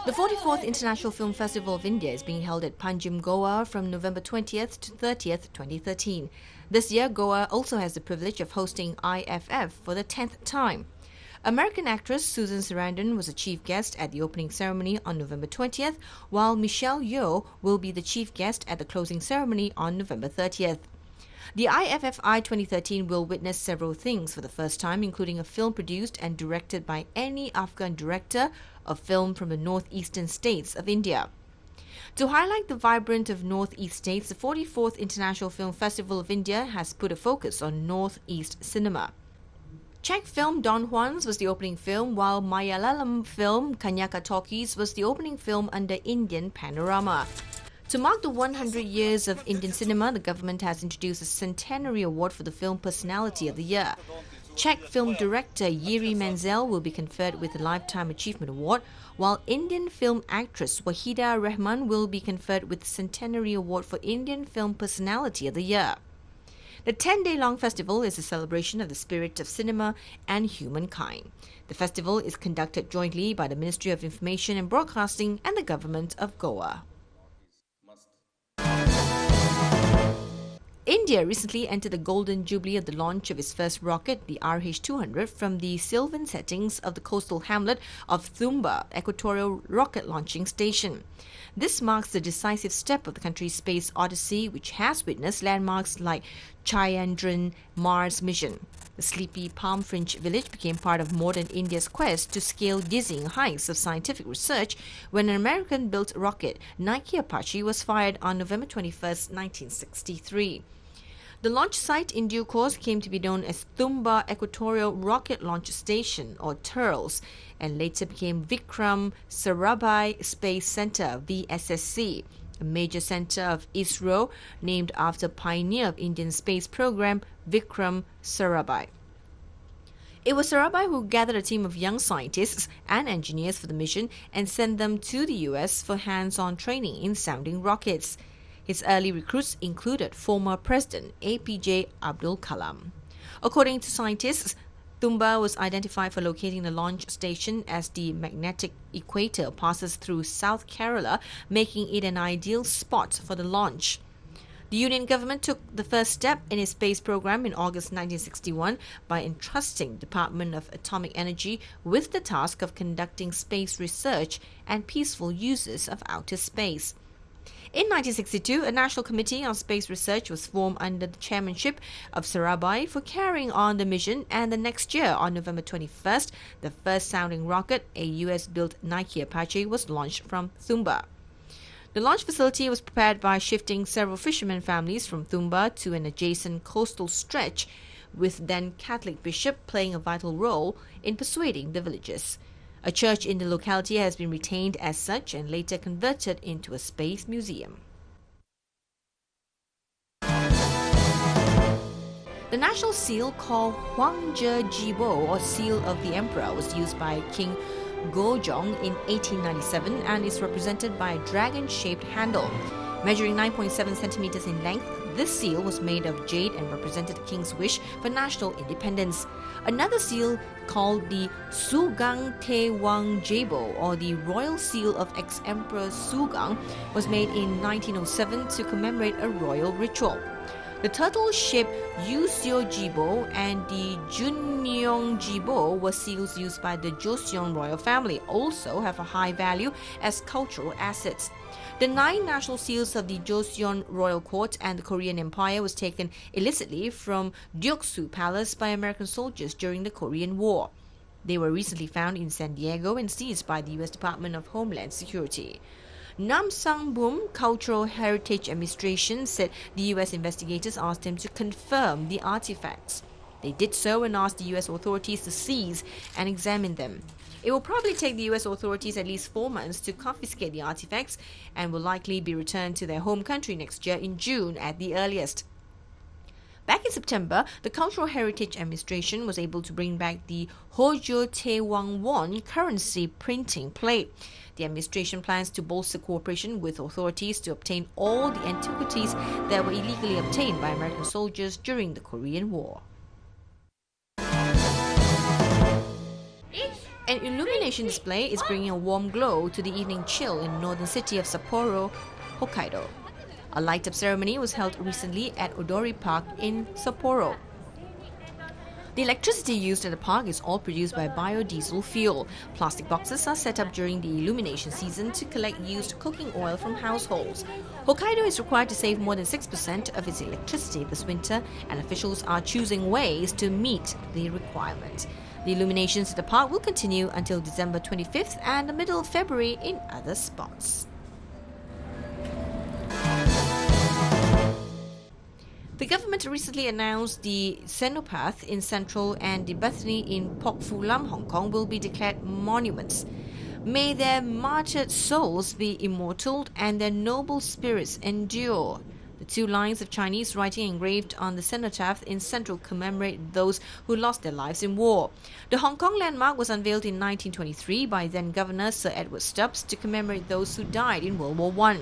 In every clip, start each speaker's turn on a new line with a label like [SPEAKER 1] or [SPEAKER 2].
[SPEAKER 1] The 44th International Film Festival of India is being held at Panjim, Goa from November 20th to 30th, 2013. This year, Goa also has the privilege of hosting IFF for the 10th time. American actress Susan Sarandon was a chief guest at the opening ceremony on November 20th, while Michelle Yeoh will be the chief guest at the closing ceremony on November 30th. The IFFI 2013 will witness several things for the first time, including a film produced and directed by any Afghan director, a film from the northeastern states of India. To highlight the vibrant of northeast states, the 44th International Film Festival of India has put a focus on northeast cinema. Czech film Don Juans was the opening film, while Malayalam film Kanyaka Talkies was the opening film under Indian Panorama. To mark the 100 years of Indian cinema, the government has introduced a Centenary Award for the Film Personality of the Year. Czech film director Jiří Menzel will be conferred with the Lifetime Achievement Award, while Indian film actress Wahida Rehman will be conferred with the Centenary Award for Indian Film Personality of the Year. The 10-day-long festival is a celebration of the spirit of cinema and humankind. The festival is conducted jointly by the Ministry of Information and Broadcasting and the Government of Goa. India recently entered the golden jubilee of the launch of its first rocket, the RH-200, from the sylvan settings of the coastal hamlet of Thumba Equatorial Rocket Launching Station. This marks the decisive step of the country's space odyssey, which has witnessed landmarks like Chandrayaan Mars mission. The sleepy palm fringe village became part of modern India's quest to scale dizzying heights of scientific research when an American-built rocket, Nike Apache, was fired on November 21, 1963. The launch site in due course came to be known as Thumba Equatorial Rocket Launch Station, or TERLS, and later became Vikram Sarabhai Space Center, VSSC, a major center of ISRO named after pioneer of Indian space program Vikram Sarabhai. It was Sarabhai who gathered a team of young scientists and engineers for the mission and sent them to the US for hands-on training in sounding rockets. His early recruits included former President APJ Abdul Kalam. According to scientists, Thumba was identified for locating the launch station as the magnetic equator passes through South Kerala, making it an ideal spot for the launch. The Union government took the first step in its space program in August 1961 by entrusting the Department of Atomic Energy with the task of conducting space research and peaceful uses of outer space. In 1962, a National Committee on Space Research was formed under the chairmanship of Sarabhai for carrying on the mission, and the next year, on November 21st, the first sounding rocket, a US-built Nike Apache, was launched from Thumba. The launch facility was prepared by shifting several fishermen families from Thumba to an adjacent coastal stretch, with then Catholic bishop playing a vital role in persuading the villagers. A church in the locality has been retained as such and later converted into a space museum. The national seal called Huangzhe Jibo, or Seal of the Emperor, was used by King Gojong in 1897 and is represented by a dragon-shaped handle. Measuring 9.7 centimeters in length, this seal was made of jade and represented the king's wish for national independence. Another seal, called the Sugang Te Wang Jebo, or the Royal Seal of ex-Emperor Sugang, was made in 1907 to commemorate a royal ritual. The turtle-shaped Yuseo Jibo and the Junyong Jibo were seals used by the Joseon royal family, also have a high value as cultural assets. The 9 national seals of the Joseon royal court and the Korean Empire was taken illicitly from Deoksu Palace by American soldiers during the Korean War. They were recently found in San Diego and seized by the U.S. Department of Homeland Security. Namsangbum Cultural Heritage Administration said the U.S. investigators asked them to confirm the artifacts. They did so and asked the U.S. authorities to seize and examine them. It will probably take the U.S. authorities at least 4 months to confiscate the artifacts and will likely be returned to their home country next year in June at the earliest. Back in September, the Cultural Heritage Administration was able to bring back the Hojo Taewang Won currency printing plate. The administration plans to bolster cooperation with authorities to obtain all the antiquities that were illegally obtained by American soldiers during the Korean War. An illumination display is bringing a warm glow to the evening chill in northern city of Sapporo, Hokkaido. A light-up ceremony was held recently at Odori Park in Sapporo. The electricity used at the park is all produced by biodiesel fuel. Plastic boxes are set up during the illumination season to collect used cooking oil from households. Hokkaido is required to save more than 6% of its electricity this winter, and officials are choosing ways to meet the requirement. The illuminations at the park will continue until December 25th and the middle of February in other spots. The government recently announced the Cenopath in Central and the Bethany in Pok Fu Lam, Hong Kong will be declared monuments. May their martyred souls be immortal and their noble spirits endure. The two lines of Chinese writing engraved on the cenotaph in Central commemorate those who lost their lives in war. The Hong Kong landmark was unveiled in 1923 by then-Governor Sir Edward Stubbs to commemorate those who died in World War I.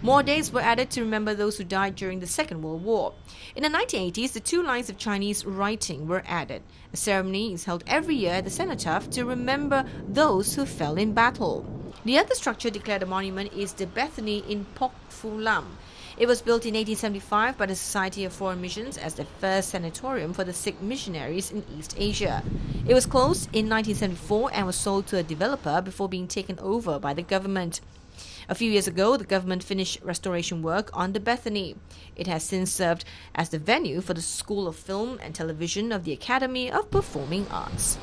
[SPEAKER 1] More days were added to remember those who died during the Second World War. In the 1980s, the two lines of Chinese writing were added. A ceremony is held every year at the cenotaph to remember those who fell in battle. The other structure declared a monument is the Bethany in Pok Fu Lam. It was built in 1875 by the Society of Foreign Missions as the first sanatorium for the sick missionaries in East Asia. It was closed in 1974 and was sold to a developer before being taken over by the government. A few years ago, the government finished restoration work on the Bethany. It has since served as the venue for the School of Film and Television of the Academy of Performing Arts.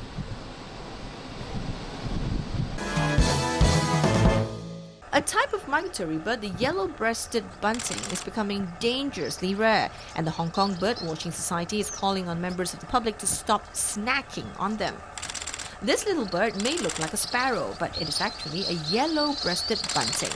[SPEAKER 1] A type of migratory bird, the yellow-breasted bunting, is becoming dangerously rare, and the Hong Kong Birdwatching Society is calling on members of the public to stop snacking on them. This little bird may look like a sparrow, but it is actually a yellow-breasted bunting.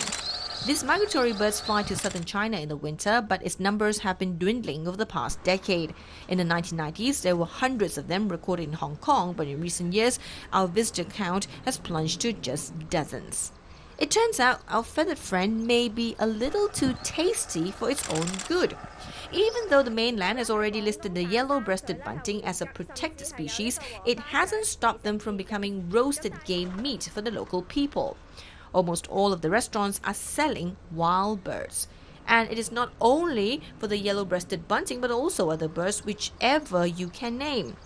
[SPEAKER 1] These migratory birds fly to southern China in the winter, but its numbers have been dwindling over the past decade. In the 1990s, there were hundreds of them recorded in Hong Kong, but in recent years, our visitor count has plunged to just dozens. It turns out our feathered friend may be a little too tasty for its own good. Even though the mainland has already listed the yellow-breasted bunting as a protected species, it hasn't stopped them from becoming roasted game meat for the local people. Almost all of the restaurants are selling wild birds. And it is not only for the yellow-breasted bunting, but also other birds, whichever you can name.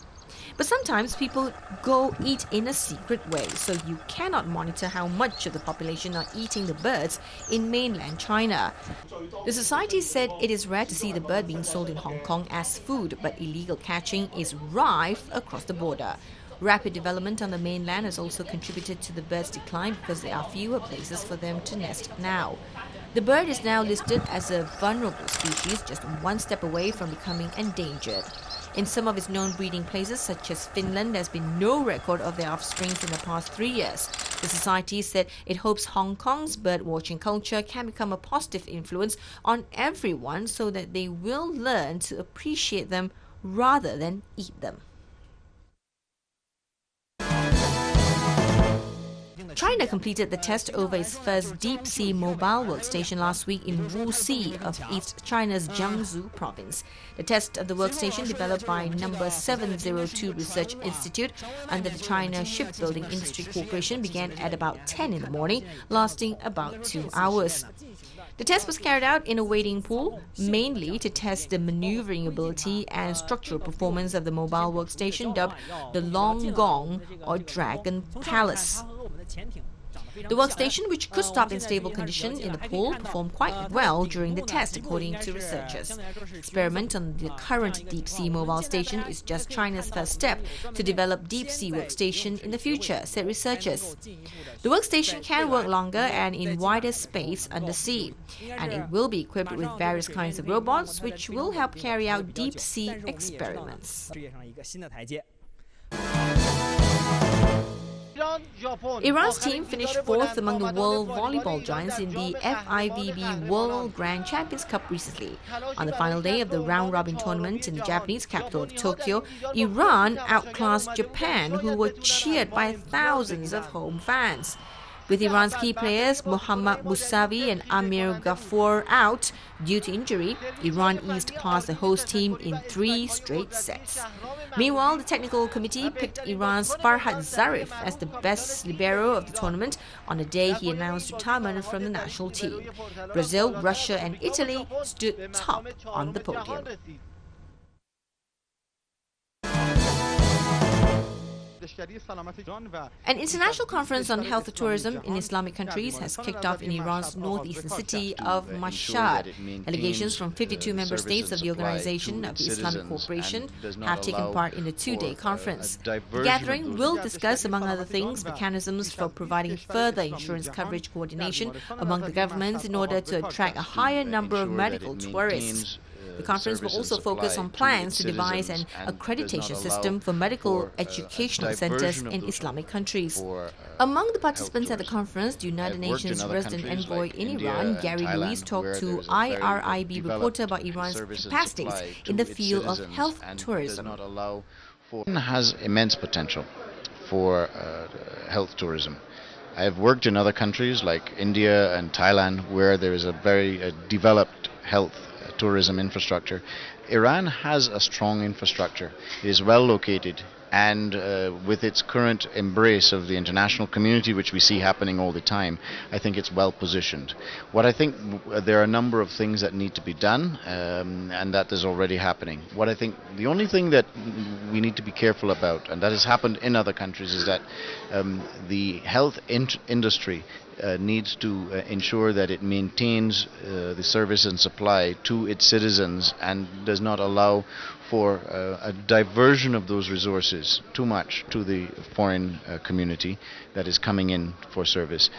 [SPEAKER 1] But sometimes people go eat in a secret way, so you cannot monitor how much of the population are eating the birds in mainland China. The society said it is rare to see the bird being sold in Hong Kong as food, but illegal catching is rife across the border. Rapid development on the mainland has also contributed to the bird's decline because there are fewer places for them to nest now. The bird is now listed as a vulnerable species, just one step away from becoming endangered. In some of its known breeding places, such as Finland, there has been no record of their offspring in the past 3 years. The society said it hopes Hong Kong's bird-watching culture can become a positive influence on everyone so that they will learn to appreciate them rather than eat them. China completed the test over its first deep-sea mobile workstation last week in Wuxi of East China's Jiangsu province. The test of the workstation, developed by No. 702 Research Institute under the China Shipbuilding Industry Corporation, began at about 10 in the morning, lasting about 2 hours. The test was carried out in a wading pool, mainly to test the maneuvering ability and structural performance of the mobile workstation dubbed the Long Gong or Dragon Palace. The workstation, which could stop in stable condition in the pool, performed quite well during the test, according to researchers. The experiment on the current deep-sea mobile station is just China's first step to develop deep-sea workstation in the future, said researchers. The workstation can work longer and in wider space undersea, and it will be equipped with various kinds of robots, which will help carry out deep-sea experiments. Iran's team finished fourth among the world volleyball giants in the FIVB World Grand Champions Cup recently. On the final day of the round-robin tournament in the Japanese capital of Tokyo, Iran outclassed Japan, who were cheered by thousands of home fans. With Iran's key players Mohammad Mousavi and Amir Ghafour out due to injury, Iran eased past the host team in 3 straight sets. Meanwhile, the technical committee picked Iran's Farhad Zarif as the best libero of the tournament on the day he announced retirement from the national team. Brazil, Russia and Italy stood top on the podium. An international conference on health tourism in Islamic countries has kicked off in Iran's northeastern city of Mashhad. Delegations from 52 member states of the Organization of the Islamic Cooperation have taken part in the 2-day conference. The gathering will discuss, among other things, mechanisms for providing further insurance coverage coordination among the governments in order to attract a higher number of medical tourists. The conference will also focus on plans to devise an accreditation system for medical educational centers in Islamic countries. Among the participants at the conference, the United Nations resident envoy in Iran, Gary Louise, talked to IRIB reporter about Iran's capacities in the field of health tourism.
[SPEAKER 2] Iran has immense potential for health tourism. I have worked in other countries like India and Thailand where there is a very developed health tourism infrastructure. Iran has a strong infrastructure. It is well located, and with its current embrace of the international community, which we see happening all the time, I think it's well positioned. What I think, there are a number of things that need to be done, and that is already happening. What I think the only thing that we need to be careful about, and that has happened in other countries, is that the health industry needs to ensure that it maintains the service and supply to its citizens and does not allow for a diversion of those resources too much to the foreign community that is coming in for service.